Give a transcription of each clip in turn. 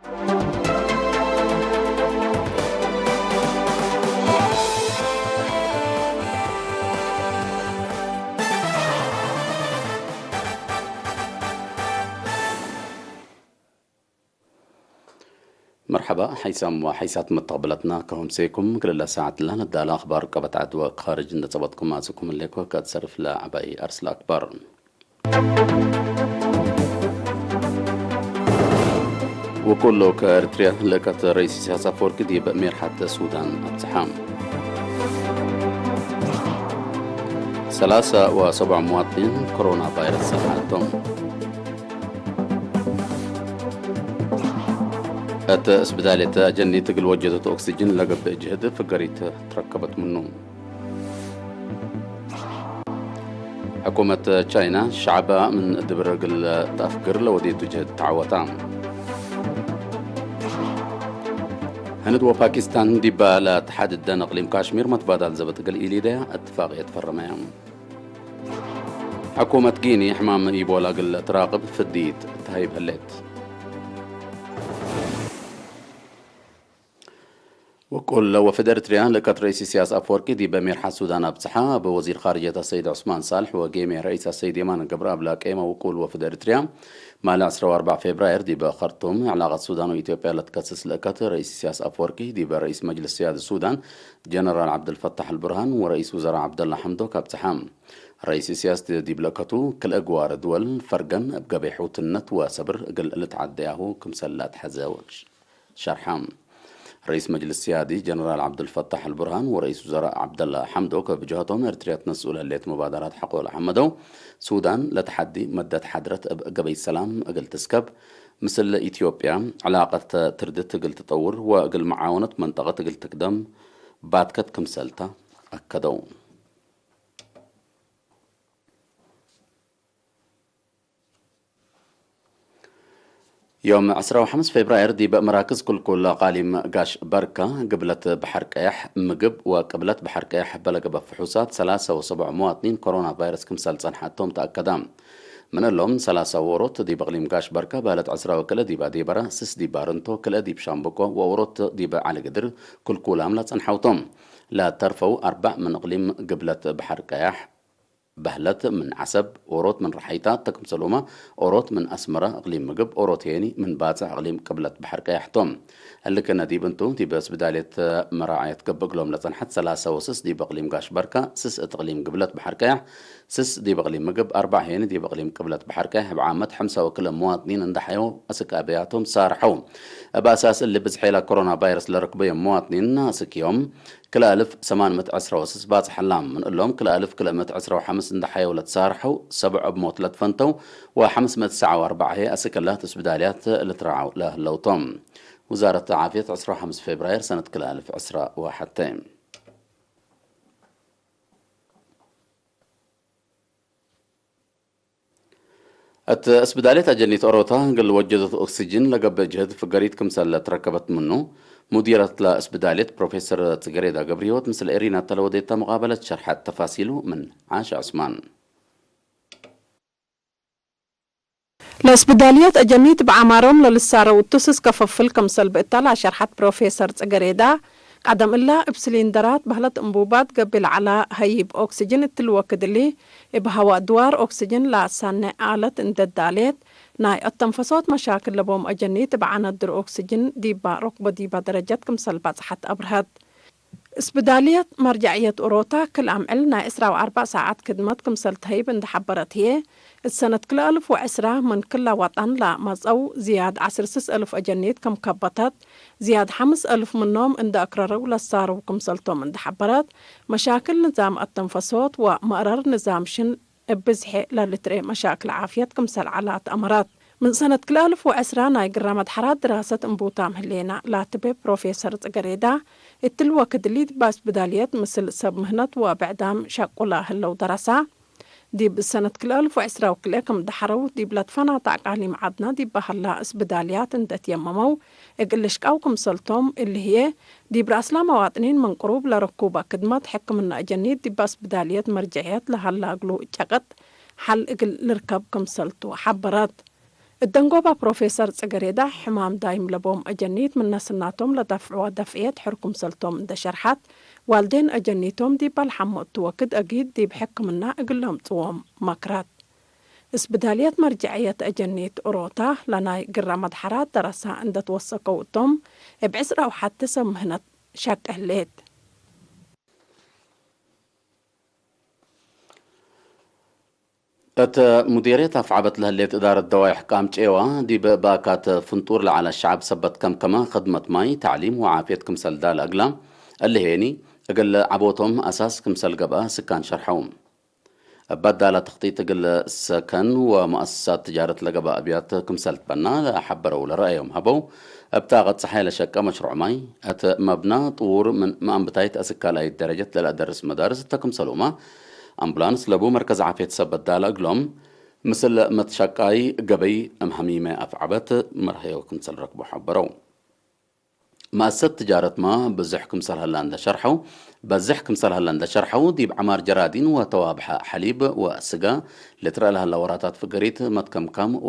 مرحبا حيسام وحيسات متقبلتنا كهم سيكم كل ساعة لنا الدال أخبار قبت عدوى خارج نتبطكم ماسكم الليكو قد صرف لعباي أرسل أكبر وكله كأريتريا لكت رئيس سياسة فورك دي بأمير حتى السودان التحام 73 مواطنين كورونا فيروس حالتهم اسبدالية جني تقل وجدت أكسجين لقب جهد فقريت تركبت منه حكومة تشاينا شعبها من دبرق التأفكر لوديت جهد تعوتان هند وباكستان ديبا لا تحدد نقليم كاشمير متبادل زبط قل إليدا اتفاق يتفرميان حكومة غيني حمام إيبولا قل تراقب فديت تهيب هليت وكل وفد إريتريا لكت رئيس سياسة أفوركي دي بأمير السودان أبصحة بوزير خارجية السيد عثمان صالح وقيمي رئيس السيد يمان قبر أبلاك إيما وكل وفد إريتريا مع 14 فبراير دي بخرطوم علاقة السودان وإثيوبيا لتكسس لكت رئيس سياسة أفوركي دي برئيس مجلس سيادة السودان جنرال عبد الفتاح البرهان ورئيس وزراء عبد الله حمدوك أبصحام رئيس سياسة دي بلكتو كل أجوار دول فرقا بقبيحوت النت وسبر قل تعدياه كمسلات حزاوج شرحام رئيس مجلس السيادي جنرال عبد الفتاح البرهان ورئيس وزراء عبد الله حمدوك بجهتهم إريتريا تنسؤول الليت مبادرات حقوق حمدو سودان لتحدي مدة حضرة قبي السلام أقل تسكب مثل إثيوبيا علاقة تردت أقل تطور وأقل معاونة منطقة أقل تقدم باتكت كمسلتا أكدو يوم 15 فبراير دي بمراكز كل قاليم قاش بركة قبلت بحر كيح مقب وقبلت بحر كيح بلق بفحوصات 73 مواطنين كورونا فيروس كمسال صنحتهم تأكدام من اللهم 3 وروت دي بغليم قاش بركة بالت عسرا وكلا دي بعدي برا سس دي بارنتو كلا دي بشامبكو ووروت دي على قدر كل كولام لا صنحوتهم لا ترفوا 4 من اقليم قبلت بحر كيح بهلت من عسب أوروت من رحيتات تكم سلومة أوروت من أسمرة أقليم مقب أوروت هيني من باتع أقليم قبلت بحر كيحتم اللي كنا دي بنتو دي بس بداية مراعية قبقلهم لتنحت 3 وسس دي بقليم قاش بركة 6 أقليم قبلت بحر كيح 6 دي بقليم مقب 4 هيني دي بقليم قبلت بحر كيح بعامة 5 وكل مواطنين اندحيو أسك أبياتهم صارحوا بأساس اللي بزحيلة كورونا فيروس لركبية مواطنين أسك يوم كل 1810 وسس بات حلام من اللهم كل 1015 وحمس اندحيو ولا تصارحوا 7 بموت لا تفنتوا و549 هي أسك الله تسبداليات اللي ترعوا له اللوطم وزارة العافية 15 فبراير سنة كل 1011 اسبدالية جنيت أوروتا قل وجدت أكسجين لقب جهد فقريت كمسال تركبت منه مديرة اسبدالية بروفيسور تقريدا قبريوت مثل إيرينا تلوديتا مقابلة شرحت تفاصيله من عاش عثمان الاسبداليات أجنيت بعمارهم للسارة والتسس كففل كمسال بإطلاع شرحت بروفيسور تقريدا قدم الله بسلندرات بهلت انبوبات قبل على هيب أكسجين التلوكد اللي بهواء دوار أكسجين لا سنة آلة اندداليت ناي التنفسات مشاكل لبوم أجنيت بعنا الدر أكسجين ديبا ركبة ديبا درجات كمسال حتى أبرهد اسبدالية مرجعية أوروتا كل عام علنا 4 ساعات خدمات كمسال تهيب اند حبرت هي السنة كل 1010 من كل وطن لا مزأو زياد 10,000 أجنيت كم كبتت زياد 5,000 منهم اند أكرروا للصاروا كمسالتهم اند حبرت مشاكل نظام التنفسات ومقرر نظام شن بزحي للتري مشاكل عافية كمسال علات أمرات من سنة كل 1010 ناي قرامت حرات دراسة انبوتام هلينا لا تبي بروفيسور تقريدا التلوى كدليد باس بداليات مثل سب مهنت وبعدام شاقولا هلو دراسة دي بسنة كل 1010 وكليكم دحرو دي بلاد فانا تعقالي معادنا دي بهلا اسبداليات اندت يممو اقلش كاوكم سلطوم اللي هي دي براسلا مواطنين من قروب لركوبة كدمات حكمنا اجنيد دي باس بداليات مرجعيات لهلا اقلو اجاقت حل اقل لركب كم سلطو حبرات الدنقوبة بروفيسور تسقريدا حمام دايم لبوم أجنيت من ناسناتهم لدفعوا دفعية حركم سلتهم اند شرحات والدين أجنيتهم دي بالحمو توكد أجيد دي بحكمنا أقلهم توم مكرات اسبدالية مرجعية أجنيت أوروتا لنا قرى مدحرات درسها عند توثقوا توم بعسرة وحتى سمهنة شاك أهليت مديرية أفعبت لهليت إدارة دوايح قام تشيوا دي باكات فنطور على الشعب سبت كم خدمة ماي تعليم وعافية كمسل دال أقلام اللي هيني أقل عبوتهم أساس كمسل قبا سكان شرحهم بدال تخطيط أقل سكن ومؤسسات تجارة لقبا أبيات كمسل بنا حبروا لرأيهم هبو ابتاغت صحيح لشكا مشروع ماي مبنى طور من ما أنبتايت أسكالاي درجة للأدرس مدارس التكمسلوما أمبولانس لبو مركز عافية سبت دال أقلوم مثل متشكاي قبي أمهميمة أفعبت مرحية وكمسل ركبو حبرو مؤسسة تجارة ما بزحكم سر هلاند شرحو بزحكم سر هلاند شرحو دي بعمار جرادين وتوابح حليب وسقا لترى لها اللوراتات فقريت متكمكم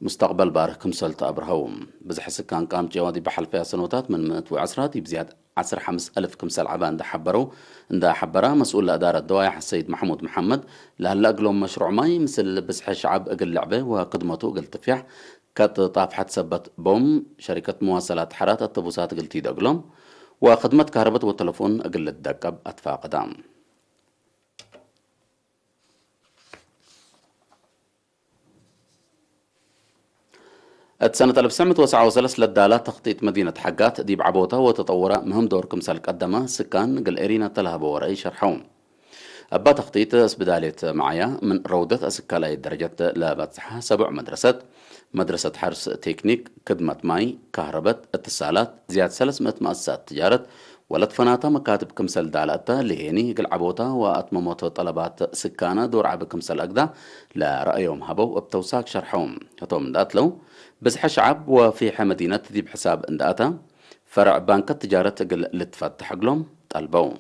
ومستقبل باركم سلت أبرهوم بزح سكان قام جوادي بحل فيها سنوات من 110 بزيادة 15,000 كمسل عبان دا حبرو دا حبرا مسؤول لإدارة دوايح السيد محمود محمد لهلا أقلهم مشروع ماي مثل بزح شعب أقل لعبة وقدمته أقل تفيح كات طافحة سبت بوم شركة مواصلات حرات الطبوسات قلتي دقلهم وخدمة كهرباء والتلفون أقل الدقب أطفاء قدام سنة 1939 للدالات تخطيط مدينة حقات دي بعبوتها وتطورها مهم دور كمسال قدمه سكان قل إرينا تلها بورأي شرحهم أبا تخطيط اسبدالية معايا من روضة أسكالاي الدرجة لباتحها 7 مدرسة حرس تكنيك خدمة ماي كهرباء اتصالات زيادة 300 مؤسسات تجارة ولد فناتا مكاتب كمسل دالتا لهيني قلعبوتا واتمموتو طلبات سكانة دور عب كمسل أقدا لرأيهم هبو بتوساك شرحهم هتوم داتلو بزح شعب وفي مدينة دي بحساب انداتا فرع بنك التجارة قل لتفتح قلهم طلبو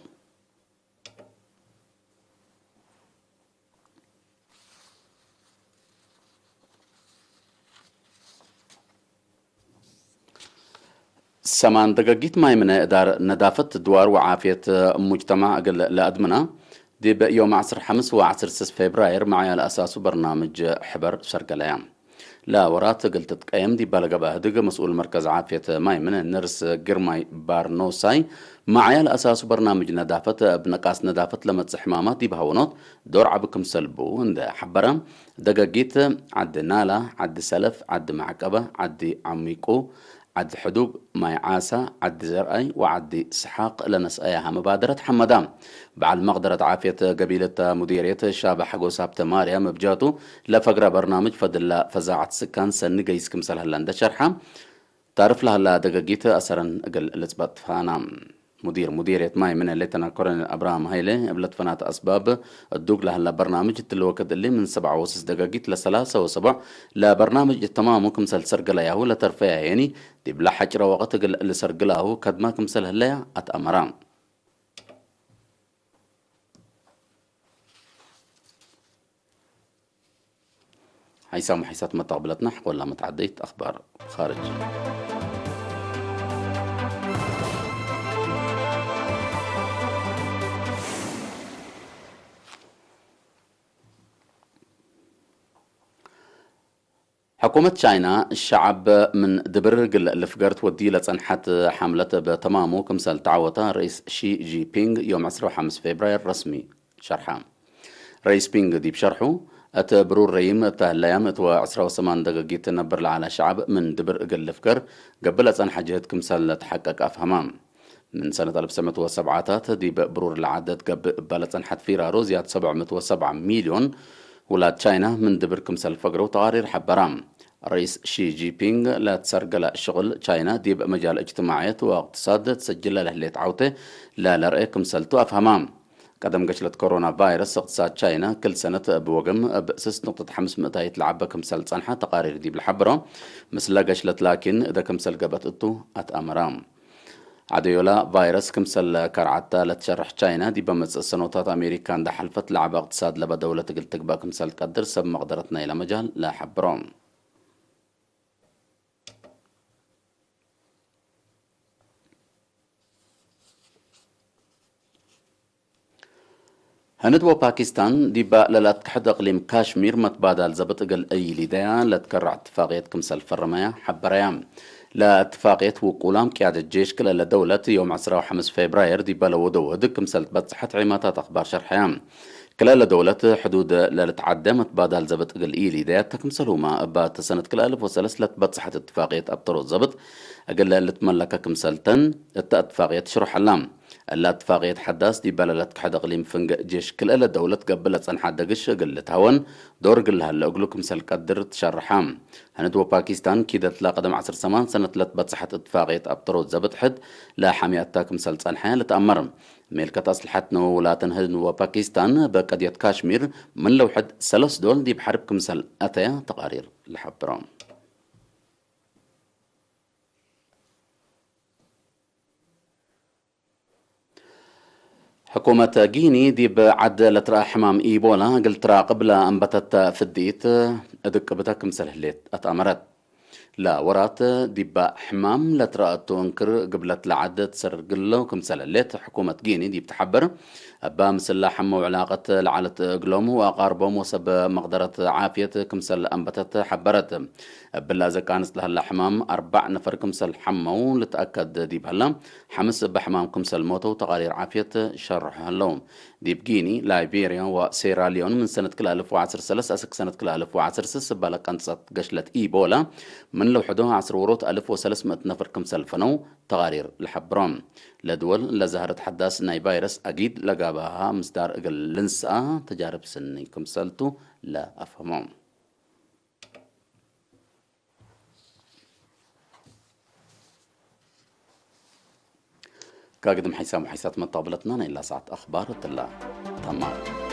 سمان دقاقيت ماي من إدارة نظافة دوار وعافية مجتمع أقل لأدمنا دي بيوم 15 و10 فبراير معايا الأساس برنامج حبر شرق الأيام لا ورات قلت تقيم دي بلغة بهدق مسؤول مركز عافية ماي من النرس قرماي بارنوساي معايا الأساس برنامج نظافة بنقاس نظافة لما حمامات دي بهونوت دور عبكم سلبو عند حبرا دقاقيت عد نالا عد سلف عد معقبة عد عميقو عد حدوق ماي عاسى عد زرعي وعد سحاق لنسأيها مبادرة حمدام بعد مقدرة عافية قبيلة مديرية الشابة حقو سابت ماريا مبجاتو لفقرة برنامج فضل فزاعة سكان سن قيس كمسل هلان شرحة تعرف لها لا دقاقيت أسرا قل لتبط فانا مديرية ماي من اللي تناكرن أبراهام هايلي قبلت فنات أسباب الدوق لها برنامج الوقت اللي من 7 دقاقيت لثلاثة وسبع لبرنامج التمام كمسل سرقلا ياهو لترفيع يعني دي بلا حجرة وقت اللي سرقلاهو كد ما كمسل هلا أتأمران هيسام حيسات متقبلتنا حق ولا متعديت أخبار خارج حكومة تشاينا الشعب من دبر قل الفقرت ودي لتصنحت حملة بتمامه كمسال تعوتا رئيس شي جي بينغ يوم 15 فبراير رسمي شرحام رئيس بينغ دي بشرحه برور ريم اللايام وعسرة وثمان دقاقيت نبر على شعب من دبر قل الفقر قبل تصنح جهد كمسال تحقق أفهمام من سنة 1907 دي برور العدد قبل تصنحت فيرارو زياد 707 مليون ولاد تشاينا من دبر كمسال فقر وتقارير حبرام رئيس شي جي بينغ لا تسرقل شغل تشاينا دي بمجال اجتماعيات واقتصاد تسجل له اللي تعوته لا لرأي كمسالتو أفهمام قدم قشلت كورونا فيروس اقتصاد تشاينا كل سنة بوقم بأسس نقطة 500 يتلعب كمسال صنحة تقارير دي بالحبرة مثل قشلت لكن إذا كمسال قبت اتو أتأمرام عديولا فيروس كمسل كرعتا لتشرح تشاينا دي بمز السنوات أمريكان ده حلفت لعب اقتصاد لبا دولة قلتك با كمسل تقدر سب مقدرتنا إلى مجال لا حبرام هندوة باكستان ديبا للات كحد اقليم كاشمير متبادل زبط اقل اي لديا لتكرع اتفاقية كمسل فرمايا حبريام لا اتفاقية وقولام قيادة الجيش كل دولة يوم 15 فبراير ديبا لودود كمسل بتصحة عماتات اخبار شرحيام كلا دولة حدود لا تعدى متبادل زبط اقل اي لديا تكمسلوما بات سنة كل 1003 بتصحة اتفاقية ابطرو زبط اقل اللي تملكا كمسلتن اتفاقية شرح اللام الاتفاقية حداث دي بلالت كحد اقليم فنق جيش كل الا دولة قبلت صن حد قش قلت هون دور قلها اللي اقلوكم سل قدر تشرحام هندو باكستان كيدا تلاقدم 10 سمان سنة تلت بتصحت اتفاقية ابطروت زبط حد لا حامي اتاكم سل صن حيان لتأمرم ميلكة أصلحتنا ولا تنهدن وباكستان بقضية كاشمير من لو حد سلس دول دي بحربكم سل أتيا تقارير لحبرام حكومة جيني دي بعد لترى حمام إيبولا قلت ترى قبل أن بتت فديت أدك بتاكم سلهليت أتأمرت لا ورات ديبا حمام لترى تنكر قبلت لعدد سر قلو كم سلهليت حكومة جيني دي بتحبر أبا مسلا حمو علاقة لعلة قلوم وأقاربهم وسب مقدرة عافية كمسل أنبتت حبرت بلا إذا كانت لها الحمام 4 نفر كمسل حمو لتأكد ديب هلا حمس بحمام كمسل موتو تقارير عافية شرح هلوم ديب جيني لايبيريا وسيراليون من سنة كل 1013 أسك سنة كل 1016 بالك أنصت قشلت إيبولا من لو حدوها 10 وروت 1300 نفر كمسل فنو تقارير لحبرام لدول لزهرت حداث ناي فيروس أكيد لقابها مصدر اقل لنسا تجارب سني كمسلتو لا أفهمهم كاقدم حيسام وحيسات من طابلتنا إلا ساعة أخبار تلا تمام